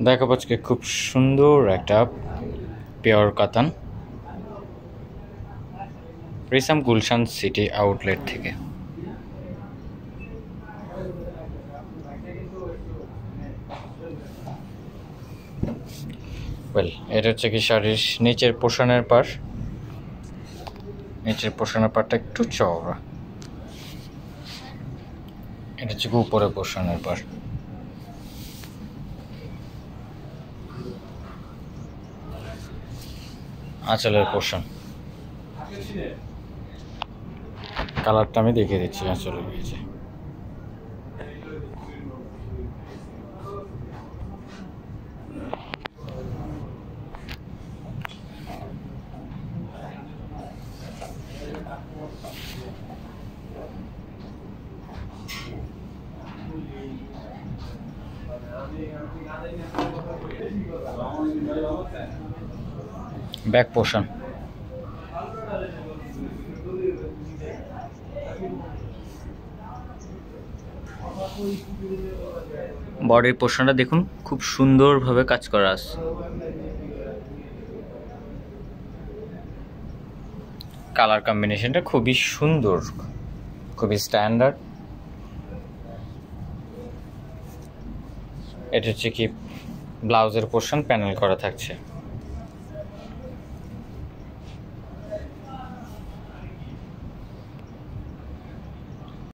দেখাবো আজকে খুব সুন্দর একটা পিওর কাতান রিসাম গুলশান সিটি আউটলেট থেকে। এটা হচ্ছে কি শাড়ির নিচের পোষণের পাড়, নিচের পোষণের পাড়টা একটু চওড়া, এটা হচ্ছে উপরে পোষণের পাড়। আঁচলের পোষণ কালারটা আমি দেখিয়ে দিচ্ছি। আঁচলের নিচে ব্যাক পোষণ, বডির পোষণটা দেখুন খুব সুন্দরভাবে কাজ করা আছে। কালার কম্বিনেশনটা খুবই সুন্দর, খুবই স্ট্যান্ডার্ড। এটা হচ্ছে কি ব্লাউজের পোর্শন প্যানেল করা থাকছে।